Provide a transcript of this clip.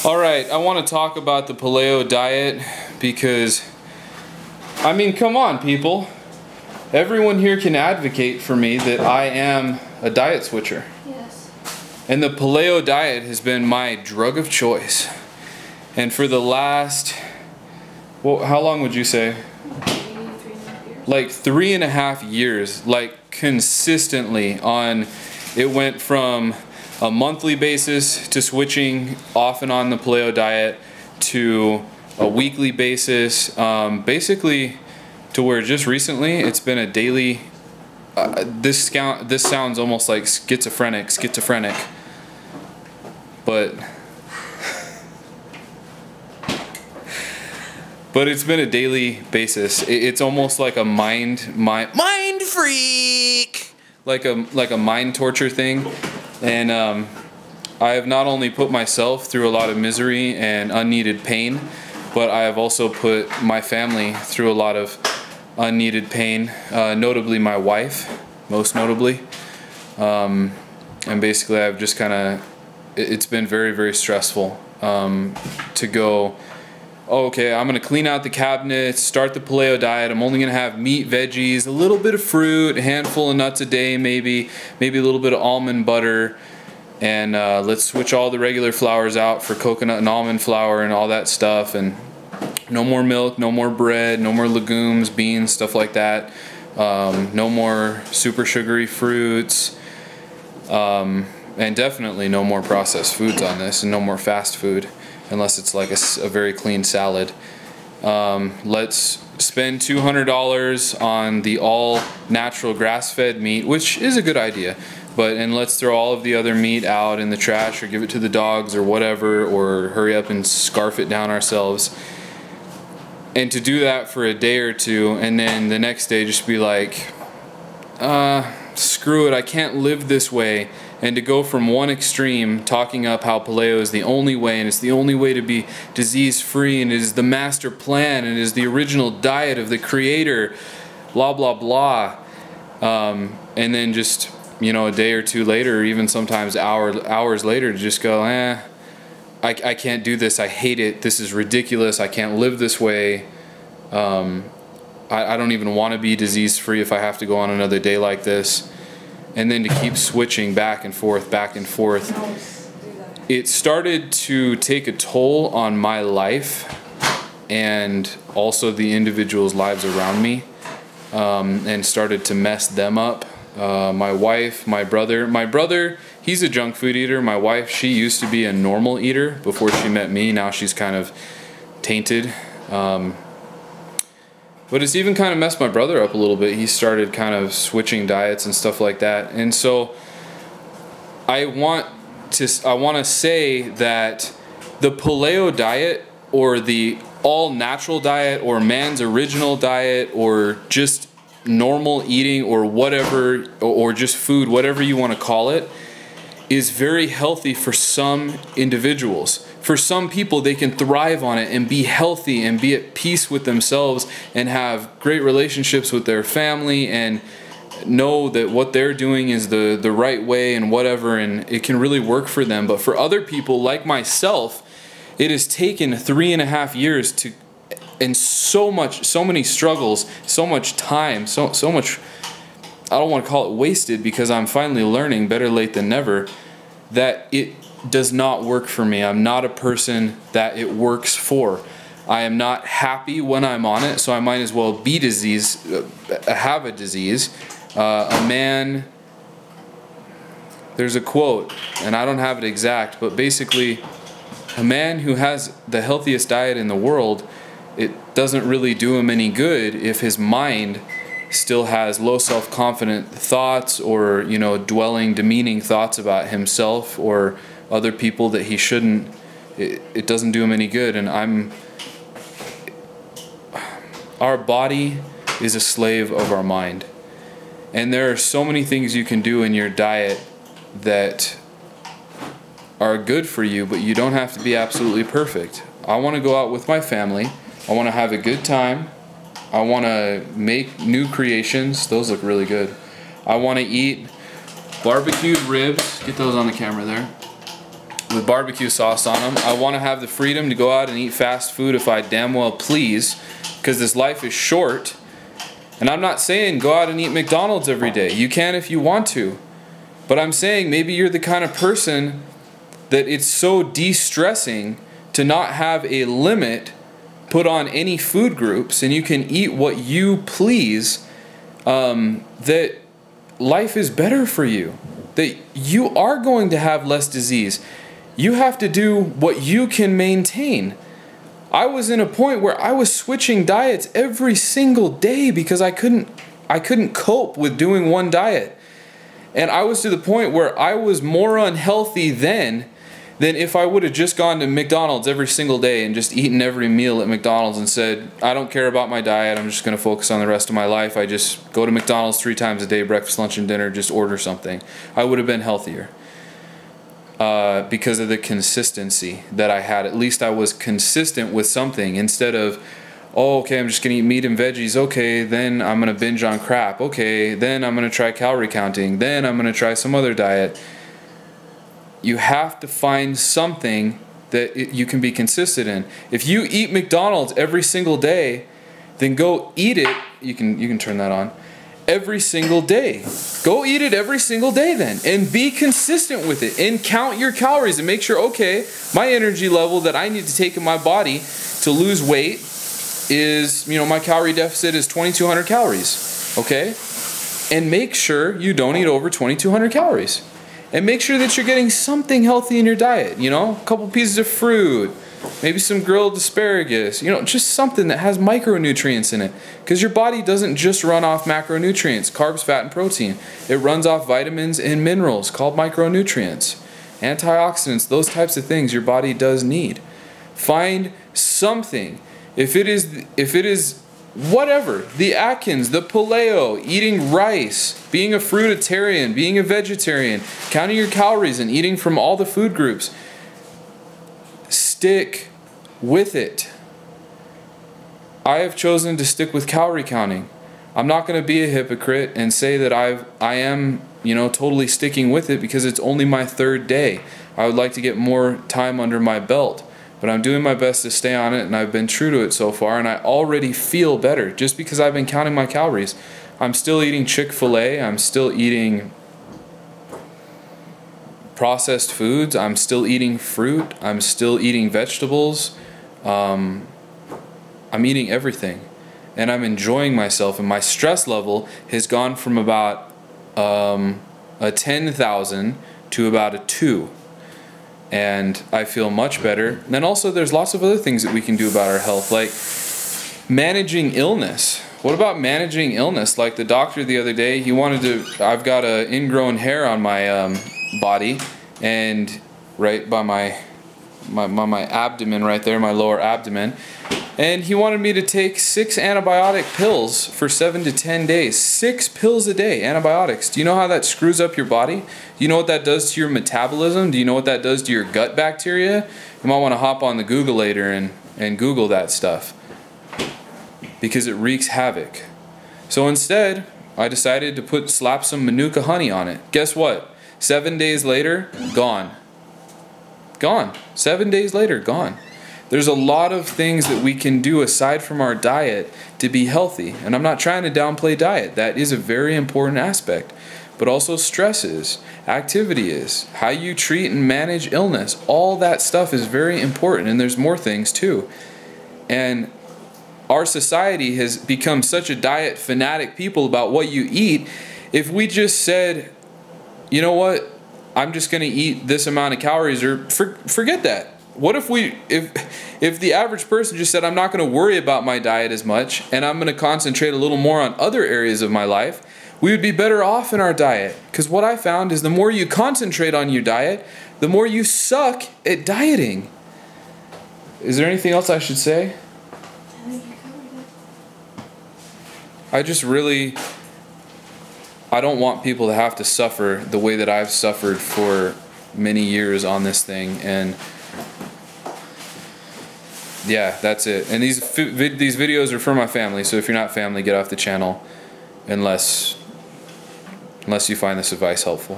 Alright, I want to talk about the paleo diet because, I mean, come on people. Everyone here can advocate for me that I am a diet switcher. Yes. And the paleo diet has been my drug of choice. And for the last, well, how long would you say? Maybe 3.5 years. Like 3.5 years, like consistently on, it went from a monthly basis to switching off and on the paleo diet to a weekly basis, basically to where just recently it's been a daily, this sounds almost like schizophrenic, but it's been a daily basis. It's almost like a mind freak, like a mind torture thing. And I have not only put myself through a lot of misery and unneeded pain, but I have also put my family through a lot of unneeded pain, notably my wife, most notably. And basically I've just kind of, it's been very, very stressful to go, oh, okay, I'm gonna clean out the cabinets, start the paleo diet. I'm only gonna have meat, veggies, a little bit of fruit, a handful of nuts a day, maybe a little bit of almond butter, and let's switch all the regular flours out for coconut and almond flour and all that stuff. And no more milk, no more bread, no more legumes, beans, stuff like that. No more super sugary fruits, and definitely no more processed foods on this, and no more fast food. Unless it's like a very clean salad. Let's spend $200 on the all natural grass-fed meat, which is a good idea, and let's throw all of the other meat out in the trash or give it to the dogs or whatever, or hurry up and scarf it down ourselves. And to do that for a day or two, and then the next day just be like, screw it, I can't live this way. And to go from one extreme, talking up how paleo is the only way, and it's the only way to be disease-free, and it is the master plan, and it is the original diet of the creator, blah, blah, blah. And then just, you know, a day or two later, or even sometimes hours later, to just go, I can't do this, I hate it, this is ridiculous, I can't live this way. I don't even want to be disease-free if I have to go on another day like this. And then to keep switching back and forth, it started to take a toll on my life and also the individuals' lives around me, and started to mess them up. My wife, my brother, he's a junk food eater. My wife, she used to be a normal eater before she met me. Now she's kind of tainted. But it's even kind of messed my brother up a little bit. He started kind of switching diets and stuff like that. And so I want to say that the paleo diet, or the all natural diet, or man's original diet, or just normal eating, or whatever, or just food, whatever you want to call it, is very healthy for some individuals. For some people, they can thrive on it and be healthy and be at peace with themselves and have great relationships with their family and know that what they're doing is the right way and whatever, and it can really work for them. But for other people like myself, it has taken 3.5 years to, and so many struggles, so much time, so much, I don't want to call it wasted, because I'm finally learning, better late than never, that it does not work for me. I'm not a person that it works for. I am not happy when I'm on it, so I might as well be have a disease. A man, there's a quote, and I don't have it exact, but basically, a man who has the healthiest diet in the world, it doesn't really do him any good if his mind still has low self-confident thoughts, or, you know, demeaning thoughts about himself or other people that he shouldn't. It doesn't do him any good. And our body is a slave of our mind. And there are so many things you can do in your diet that are good for you, but you don't have to be absolutely perfect. I want to go out with my family. I want to have a good time. I want to make new creations. Those look really good. I want to eat barbecued ribs. Get those on the camera there. with barbecue sauce on them. I want to have the freedom to go out and eat fast food if I damn well please, because this life is short. And I'm not saying go out and eat McDonald's every day. You can if you want to. But I'm saying maybe you're the kind of person that it's so de-stressing to not have a limit put on any food groups and you can eat what you please, that life is better for you. That you are going to have less disease. You have to do what you can maintain. I was in a point where I was switching diets every single day because I couldn't cope with doing one diet. And I was to the point where I was more unhealthy then than if I would have just gone to McDonald's every single day and just eaten every meal at McDonald's and said, I don't care about my diet, I'm just going to focus on the rest of my life. I just go to McDonald's 3 times a day, breakfast, lunch, and dinner, just order something. I would have been healthier because of the consistency that I had. At least I was consistent with something instead of, oh, okay, I'm just going to eat meat and veggies. Okay, then I'm going to binge on crap. Okay, then I'm going to try calorie counting. Then I'm going to try some other diet. You have to find something that you can be consistent in. If you eat McDonald's every single day, then go eat it. You can turn that on. Every single day. Go eat it every single day then. And be consistent with it. And count your calories and make sure, okay, my energy level that I need to take in my body to lose weight is, my calorie deficit is 2,200 calories. Okay? And make sure you don't eat over 2,200 calories. And make sure that you're getting something healthy in your diet, a couple pieces of fruit, maybe some grilled asparagus, just something that has micronutrients in it. Because your body doesn't just run off macronutrients, carbs, fat, and protein. It runs off vitamins and minerals called micronutrients, antioxidants, those types of things your body does need. Find something. If it is whatever, the Atkins, the Paleo, eating rice, being a fruitarian, being a vegetarian, counting your calories and eating from all the food groups, stick with it. I have chosen to stick with calorie counting. I'm not going to be a hypocrite and say that I am, totally sticking with it because it's only my 3rd day. I would like to get more time under my belt. But I'm doing my best to stay on it, and I've been true to it so far, and I already feel better just because I've been counting my calories. I'm still eating Chick-fil-A, I'm still eating processed foods, I'm still eating fruit, I'm still eating vegetables, I'm eating everything. And I'm enjoying myself, and my stress level has gone from about a 10,000 to about a 2. And I feel much better. And then also there's lots of other things that we can do about our health, like managing illness. What about managing illness? Like the doctor the other day, I've got an ingrown hair on my body, and right by my abdomen right there, my lower abdomen. And he wanted me to take 6 antibiotic pills for 7 to 10 days. 6 pills a day, antibiotics. Do you know how that screws up your body? Do you know what that does to your metabolism? Do you know what that does to your gut bacteria? You might want to hop on the Google later and Google that stuff, because it wreaks havoc. So instead, I decided to slap some Manuka honey on it. Guess what? 7 days later, gone. Gone. 7 days later, gone. There's a lot of things that we can do aside from our diet to be healthy. And I'm not trying to downplay diet. That is a very important aspect. But also stress is, activity is, how you treat and manage illness. All that stuff is very important, and there's more things too. And our society has become such a diet fanatic people about what you eat. If we just said, you know what, I'm just going to eat this amount of calories, or forget that. What if the average person just said, I'm not going to worry about my diet as much, and I'm going to concentrate a little more on other areas of my life, we would be better off in our diet. Because what I found is the more you concentrate on your diet, the more you suck at dieting. Is there anything else I should say? I think you covered it. I don't want people to have to suffer the way that I've suffered for many years on this thing, and yeah, that's it. And these videos are for my family, so if you're not family, get off the channel unless you find this advice helpful.